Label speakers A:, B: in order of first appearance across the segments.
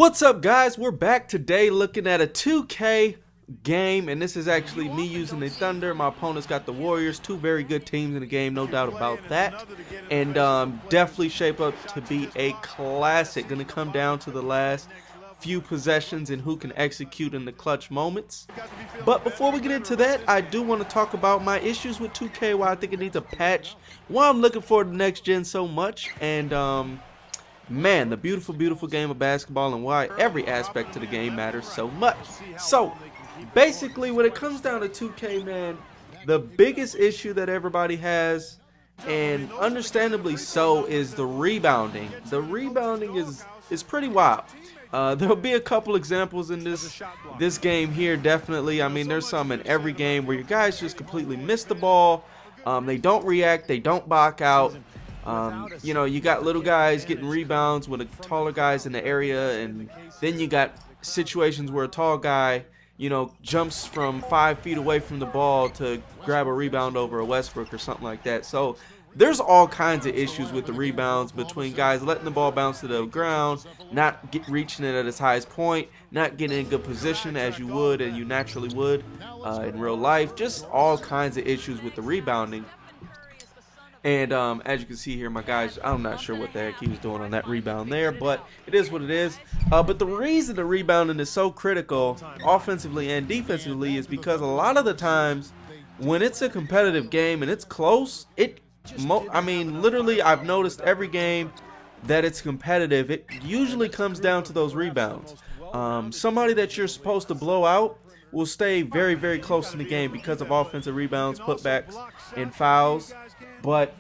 A: What's up, guys? We're back today looking at a 2K game, and this is actually me using the Thunder. My opponent's got the Warriors, two very good teams in the game, no doubt about that, and definitely shape up to be a classic. Gonna come down to the last few possessions and who can execute in the clutch moments. But before we get into that, I do want to talk about my issues with 2K, why I think it needs a patch, why I'm looking forward to next gen so much, and man, the beautiful, beautiful game of basketball and why every aspect of the game matters so much. So, basically, when it comes down to 2K, man, the biggest issue that everybody has, and understandably so, is the rebounding. The rebounding is pretty wild. There'll be a couple examples in this game here, definitely. I mean, there's some in every game where your guys just completely miss the ball. They don't react. They don't block out. You know, you got little guys getting rebounds with the taller guys in the area, and then you got situations where a tall guy, you know, jumps from 5 feet away from the ball to grab a rebound over a Westbrook or something like that. So there's all kinds of issues with the rebounds between guys letting the ball bounce to the ground, not reaching it at its highest point, not getting in good position as you would and you naturally would in real life. Just all kinds of issues with the rebounding. And as you can see here, my guys, I'm not sure what the heck he was doing on that rebound there, but it is what it is. But the reason the rebounding is so critical, offensively and defensively, is because a lot of the times when it's a competitive game and it's close, I mean, literally, I've noticed every game that it's competitive, it usually comes down to those rebounds. Somebody that you're supposed to blow out will stay very, very close in the game because of offensive rebounds, putbacks, and fouls. But,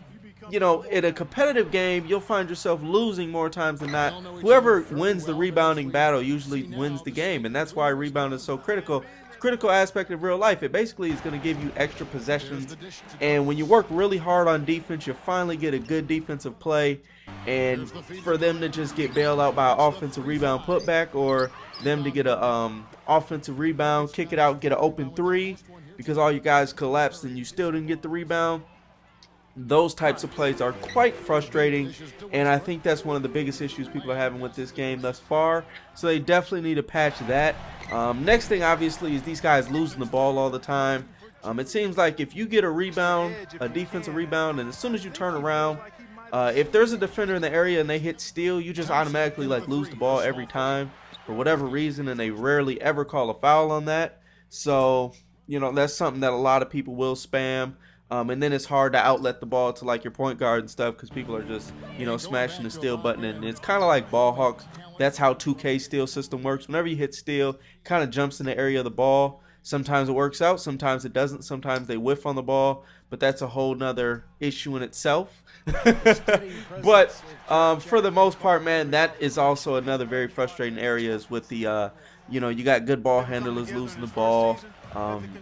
A: you know, in a competitive game, you'll find yourself losing more times than not. Whoever wins the rebounding battle usually wins the game, and that's why rebound is so critical. It's a critical aspect of real life. It basically is going to give you extra possessions, and when you work really hard on defense, you finally get a good defensive play, and for them to just get bailed out by an offensive rebound putback, or them to get a offensive rebound, kick it out, get an open three, because all you guys collapsed and you still didn't get the rebound. Those types of plays are quite frustrating, and I think that's one of the biggest issues people are having with this game thus far. So they definitely need to patch that. Next thing, obviously, is these guys losing the ball all the time. It seems like if you get a rebound, a defensive rebound, and as soon as you turn around, if there's a defender in the area and they hit steal, you just automatically lose the ball every time for whatever reason, and they rarely ever call a foul on that. So, you know, that's something that a lot of people will spam. And then it's hard to outlet the ball to your point guard and stuff because people are just, you know, smashing the steal button. And it's kind of like ball hawks. That's how 2K steal system works. Whenever you hit steal, it kind of jumps in the area of the ball. Sometimes it works out, sometimes it doesn't. Sometimes they whiff on the ball, but that's a whole nother issue in itself. But for the most part, man, that is also another very frustrating areas with the, you know, you got good ball handlers losing the ball.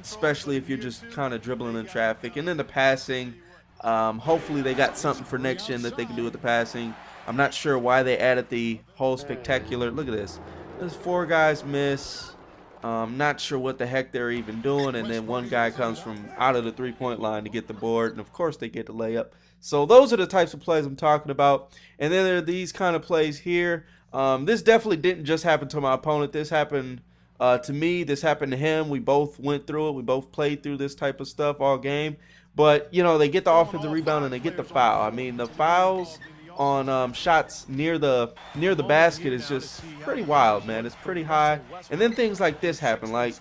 A: Especially if you're just kind of dribbling in traffic. And then the passing, hopefully they got something for next gen that they can do with the passing. I'm not sure why they added the whole spectacular. Look at this. There's 4 guys miss. Not sure what the heck they're even doing. And then one guy comes from out of the 3-point line to get the board. And, of course, they get the layup. So those are the types of plays I'm talking about. And then there are these kind of plays here. This definitely didn't just happen to my opponent. This happened to me. This happened to him. We both went through it. We both played through this type of stuff all game. But, you know, they get the offensive rebound and they get the foul. I mean, the fouls on shots near the basket is just pretty wild, man. It's pretty high. And then things like this happen. Like,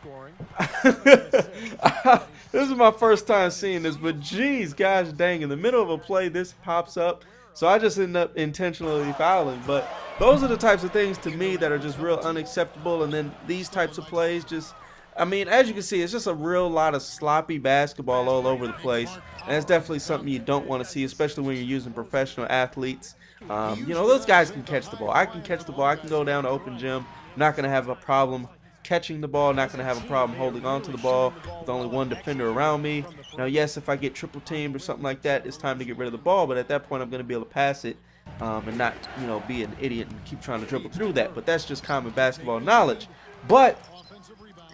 A: this is my first time seeing this. But, geez, gosh dang, in the middle of a play, this pops up. So I just end up intentionally fouling. But those are the types of things to me that are just real unacceptable. And then these types of plays just, I mean, as you can see, it's just a real lot of sloppy basketball all over the place. And that's definitely something you don't want to see, especially when you're using professional athletes. You know, those guys can catch the ball. I can catch the ball. I can go down to open gym. I'm not going to have a problem catching the ball, not going to have a problem holding on to the ball with only one defender around me. Now, yes, if I get triple teamed or something like that, it's time to get rid of the ball, but at that point I'm going to be able to pass it and not, you know, be an idiot and keep trying to dribble through that. But that's just common basketball knowledge. But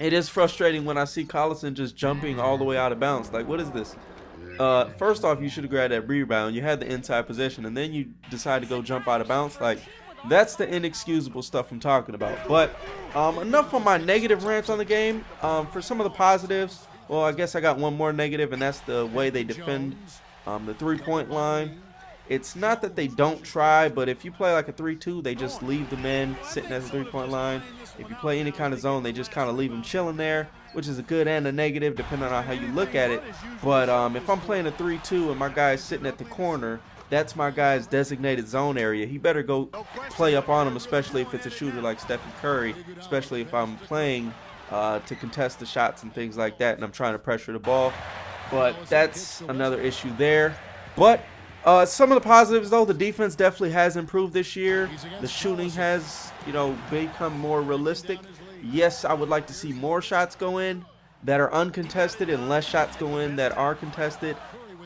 A: it is frustrating when I see Collison just jumping all the way out of bounds. Like, what is this? First off, you should have grabbed that rebound. You had the inside possession, and then you decide to go jump out of bounds. Like, That's the inexcusable stuff I'm talking about. But enough on my negative rants on the game. For some of the positives, well, I guess I got one more negative, and that's the way they defend the three-point line. It's not that they don't try, but if you play like a 3-2, they just leave the men sitting at the three-point line. If you play any kind of zone, they just kind of leave them chilling there, which is a good and a negative depending on how you look at it. But if I'm playing a 3-2 and my guy's sitting at the corner, that's my guy's designated zone area. He better go play up on him, especially if it's a shooter like Stephen Curry, especially if I'm playing to contest the shots and things like that and I'm trying to pressure the ball. But that's another issue there. But some of the positives, though, the defense definitely has improved this year. The shooting has, become more realistic. Yes, I would like to see more shots go in that are uncontested and less shots go in that are contested.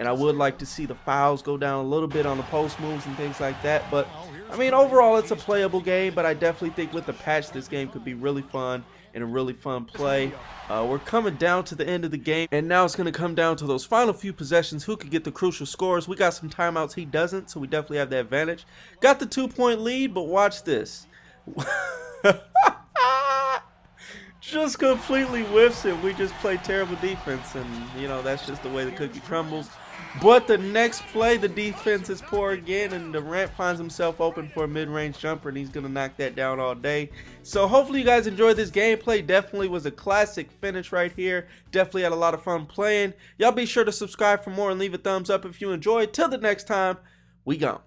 A: And I would like to see the fouls go down a little bit on the post moves and things like that. But, I mean, overall, it's a playable game. But I definitely think with the patch, this game could be really fun and a really fun play. We're coming down to the end of the game, and now it's going to come down to those final few possessions. Who could get the crucial scores? We got some timeouts. He doesn't, so we definitely have the advantage. Got the 2-point lead, but watch this. Just completely whiffs it. We just play terrible defense, and, that's just the way the cookie crumbles. But the next play, the defense is poor again, and Durant finds himself open for a mid-range jumper, and he's going to knock that down all day. So hopefully you guys enjoyed this gameplay. Definitely was a classic finish right here. Definitely had a lot of fun playing. Y'all be sure to subscribe for more and leave a thumbs up if you enjoyed. Till the next time, we gone.